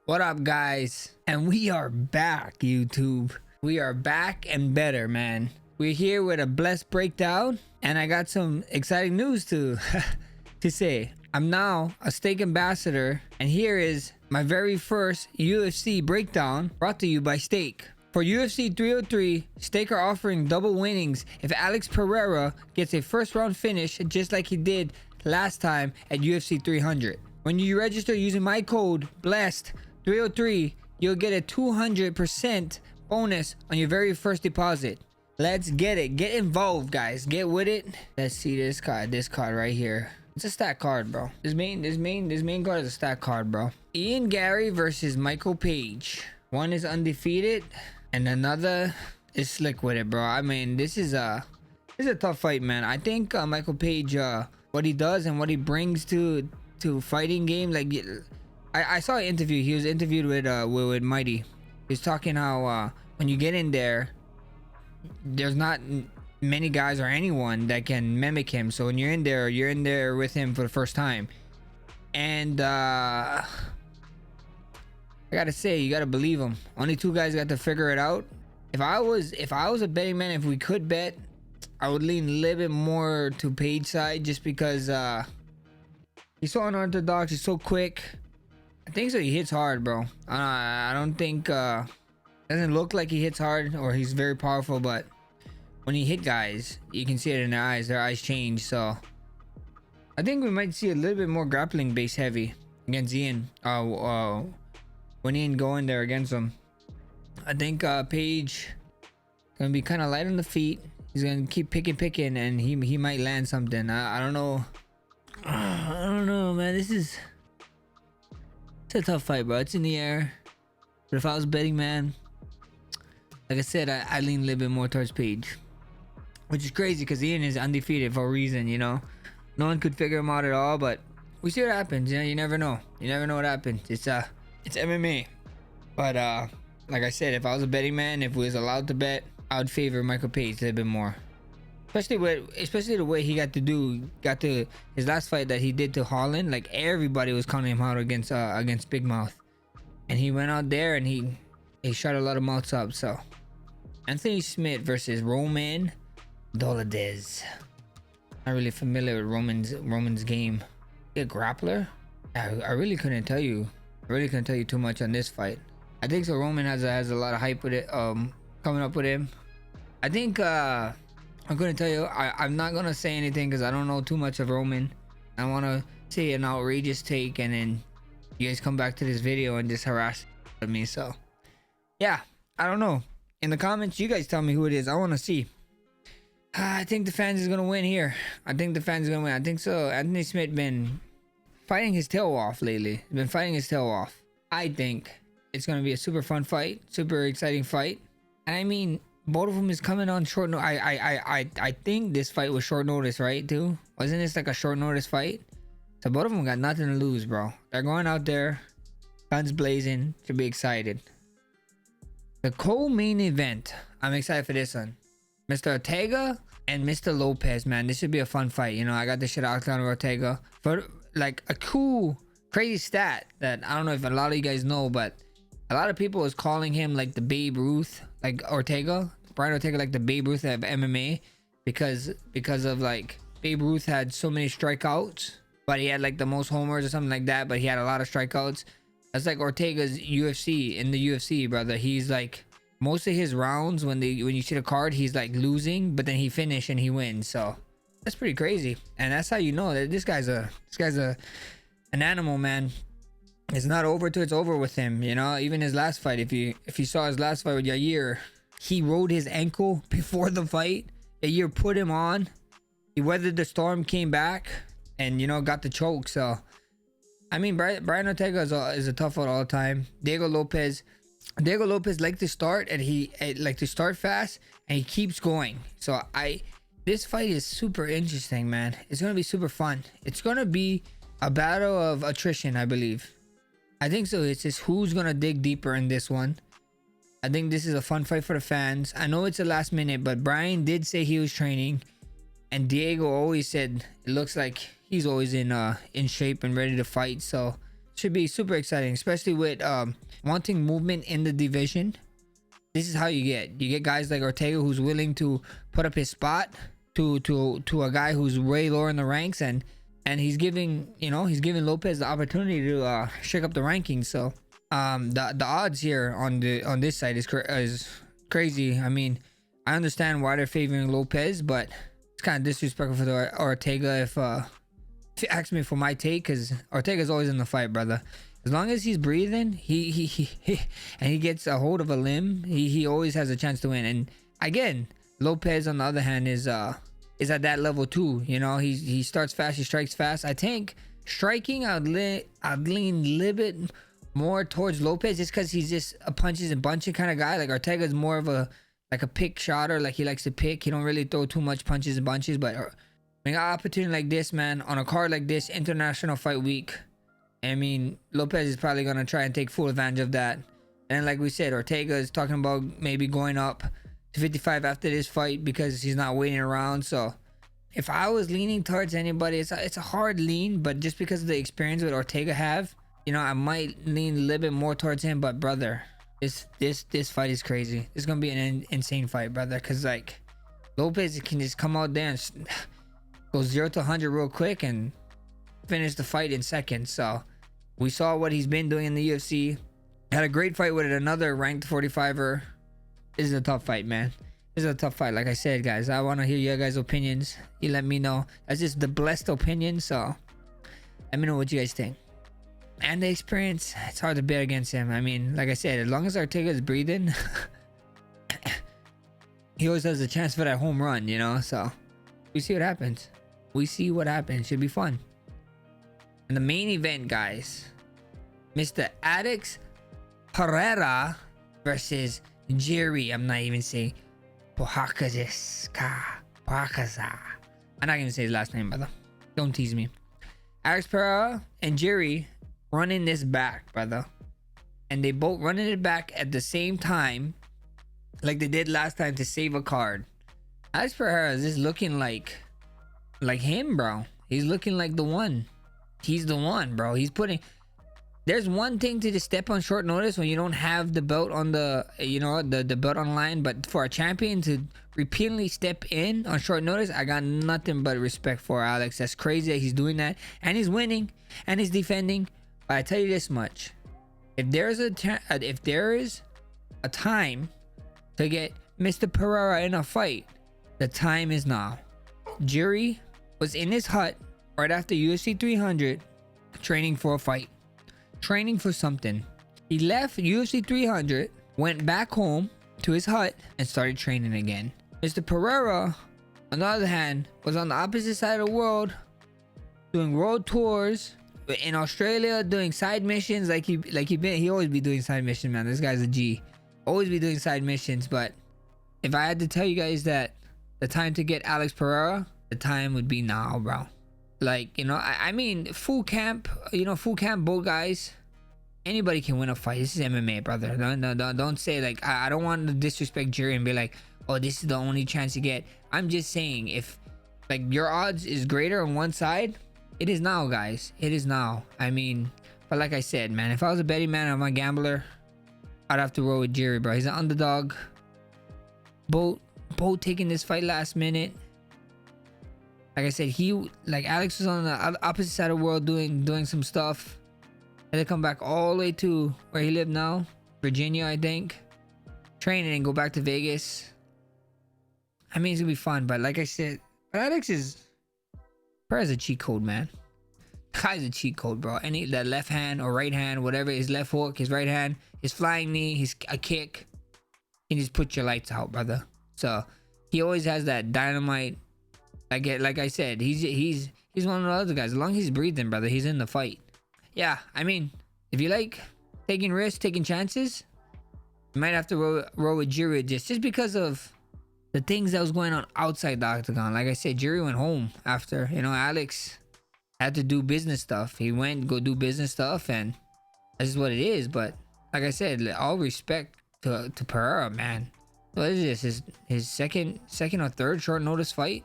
What up, guys? And we are back, YouTube. We are back and better, man. We're here with a blessed breakdown, and I got some exciting news to say. I'm now a steak ambassador, and here is my very first UFC breakdown brought to you by Steak. For UFC 303, Steak are offering double winnings if Alex Pereira gets a first round finish just like he did last time at UFC 300. When you register using my code BLESSED303, you'll get a 200% bonus on your very first deposit. Let's get it. Get involved, guys. Get with it. Let's see this card right here. It's a stat card, bro. This main card is a stat card, bro. Garry versus Michael Page. One is undefeated and another is slick with it, bro. I mean, this is a tough fight, man. I think Michael Page, what he does and what he brings to fighting game, like I saw an interview. He was interviewed with Mighty. He was talking how when you get in there, there's not many guys or anyone that can mimic him. So when you're in there with him for the first time, and I gotta say, you gotta believe him. Only two guys got to figure it out. If I was a betting man, if we could bet, I would lean a little bit more to Page side, just because he's so unorthodox. He's so quick. I think so. He hits hard, bro. I don't think doesn't look like he hits hard or he's very powerful, but when he hit guys, you can see it in their eyes. Their eyes change. So I think we might see a little bit more grappling base heavy against Ian. When Ian go in there against him, I think Page gonna be kind of light on the feet. He's gonna keep picking, and he might land something. I don't know. I don't know, man. It's a tough fight, bro. It's in the air. But if I was betting, man, like I said, I lean a little bit more towards Page, which is crazy because Ian is undefeated for a reason, you know. No one could figure him out at all, but we see what happens. You know, you never know. You never know what happens. It's MMA. But like I said, if I was a betting man, if we was allowed to bet, I would favor Michael Page a little bit more. Especially the way he got to his last fight that he did to Holland. Like, everybody was counting him out against Big Mouth, and he went out there and he shot a lot of mouths up. So Anthony Smith versus Roman Dolidze. Not really familiar with Roman's game. A grappler? I really couldn't tell you. I really couldn't tell you too much on this fight. I think so. Roman has a lot of hype with it. Coming up with him. I think I'm gonna tell you, I'm not gonna say anything because I don't know too much of Roman. I want to say an outrageous take, and then you guys come back to this video and just harass me. So yeah, I don't know. In the comments, you guys tell me who it is. I want to see. I think the fans is gonna win here. I think the fans is gonna win. I think so. Anthony Smith been fighting his tail off lately. He's been fighting his tail off. I think it's gonna be a super fun fight, super exciting fight. And I mean, both of them is coming on short notice. I think this fight was short notice, right? Too, wasn't this like a short notice fight? So both of them got nothing to lose, bro. They're going out there, guns blazing. Should be excited. The co-main event. I'm excited for this one. Mr. Ortega and Mr. Lopes, man. This should be a fun fight. You know, I got this shit out on Ortega for like a cool, crazy stat that I don't know if a lot of you guys know, but a lot of people is calling him like the Babe Ruth, like Ortega. Brian Ortega, like the Babe Ruth of MMA, because of like Babe Ruth had so many strikeouts, but he had like the most homers or something like that, but he had a lot of strikeouts. That's like Ortega's UFC in the UFC, brother. He's like, most of his rounds when you see the card, he's like losing, but then he finish and he wins. So that's pretty crazy, and that's how you know that this guy's an animal, man. It's not over till it's over with him, you know. Even his last fight, if you saw his last fight with Yair, he rode his ankle before the fight. Yair put him on. He weathered the storm, came back, and, you know, got the choke. So I mean, Brian Ortega is a tough one all the time. Diego Lopes like to start, and he like to start fast, and he keeps going. So this fight is super interesting, man. It's gonna be super fun. It's gonna be a battle of attrition, I believe. I think so. It's just who's gonna dig deeper in this one. I think this is a fun fight for the fans. I know it's a last minute, but Brian did say he was training, and Diego always said it looks like he's always in shape and ready to fight. So Should be super exciting, especially with wanting movement in the division. This is how you get guys like Ortega, who's willing to put up his spot to a guy who's way lower in the ranks, and he's giving Lopes the opportunity to shake up the rankings. So the odds here on this side is crazy. I mean, I understand why they're favoring Lopes, but it's kind of disrespectful for the Ortega if you ask me for my take, because Ortega's always in the fight, brother. As long as he's breathing, he and he gets a hold of a limb, he always has a chance to win. And again, Lopes on the other hand is at that level too. You know, he starts fast, he strikes fast. I think striking, I'd lean a little bit more towards Lopes, just because he's just a punches and bunching kind of guy. Like Ortega's more of a pick shotter, like he likes to pick. He don't really throw too much punches and bunches. But when you got an opportunity like this, man, on a card like this, International Fight Week, I mean, Lopes is probably gonna try and take full advantage of that. And like we said, Ortega is talking about maybe going up to 55 after this fight because he's not waiting around. So if I was leaning towards anybody, it's a hard lean, but just because of the experience that Ortega have, you know, I might lean a little bit more towards him. But brother, this fight is crazy. It's gonna be an insane fight, brother, because like Lopes can just come out there and go 0 to 100 real quick and finish the fight in seconds. So we saw what he's been doing in the UFC. Had a great fight with another ranked 45er. This is a tough fight, man. This is a tough fight. Like I said, guys, I want to hear your guys' opinions. You let me know. That's just the blessed opinion, so let me know what you guys think. And the experience, it's hard to bet against him. I mean, like I said, as long as Ortega is breathing, he always has a chance for that home run, you know. So we see what happens. Should be fun. And the main event, guys, Mr. Alex Pereira versus Jiří. I'm not even saying Procházka. I'm not gonna say his last name, brother. Don't tease me. Alex Pereira and Jiří running this back, brother, and they both running it back at the same time, like they did last time to save a card. Alex Pereira is just looking like him, bro. He's looking like the one. He's the one, bro. There's one thing to just step on short notice when you don't have the belt on the belt on line, but for a champion to repeatedly step in on short notice, I got nothing but respect for Alex. That's crazy that he's doing that, and he's winning, and he's defending. But I tell you this much: if there is a time to get Mr. Pereira in a fight, the time is now. Jiří was in his hut right after UFC 300, training for a fight, training for something. He left UFC 300, went back home to his hut, and started training again. Mr. Pereira, on the other hand, was on the opposite side of the world, doing world tours in Australia, doing side missions. He always be doing side missions, man. This guy's a G. Always be doing side missions. But if I had to tell you guys that the time to get Alex Pereira, the time would be now, bro. Like, you know, I mean, full camp, both guys, anybody can win a fight. This is MMA, brother. Don't say, like, I don't want to disrespect Jiří and be like, oh, this is the only chance you get. I'm just saying, if, like, your odds is greater on one side, it is now, guys. It is now. I mean, but like I said, man, if I was a betting man, I'm a gambler, I'd have to roll with Jiří, bro. He's an underdog. Both taking this fight last minute. Like I said, Alex was on the opposite side of the world doing some stuff. Had to come back all the way to where he lived now, Virginia, I think. Train and go back to Vegas. I mean, it's gonna be fun, but like I said, Alex is a cheat code, man. Guy's a cheat code, bro. Any that left hand or right hand, whatever, his left hook, his right hand, his flying knee, a kick, he just put your lights out, brother. So he always has that dynamite. Like I said, he's one of the other guys. As long as he's breathing, brother, he's in the fight. Yeah, I mean, if you like taking risks, taking chances, you might have to roll with Jiří just because of the things that was going on outside the octagon. Like I said, Jiří went home after, Alex had to do business stuff. He went go do business stuff, and that's just what it is. But like I said, all respect to Pereira, man. What is this? His second or third short notice fight?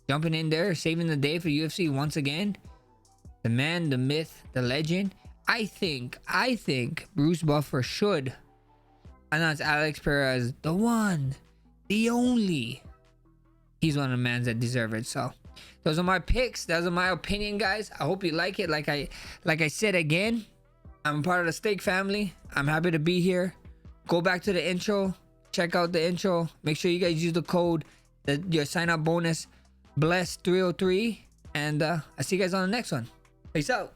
Jumping in there, saving the day for UFC once again. The man, the myth, the legend, I think Bruce Buffer should announce Alex Pereira as the one, the only. He's one of the mans that deserve it. So those are my picks. Those are my opinion, guys. I hope you like it. Like I said again, I'm part of the Steak family. I'm happy to be here. Go back to the intro. Check out the intro. Make sure you guys use the code, your sign up bonus, bless303. And I'll see you guys on the next one. Peace out.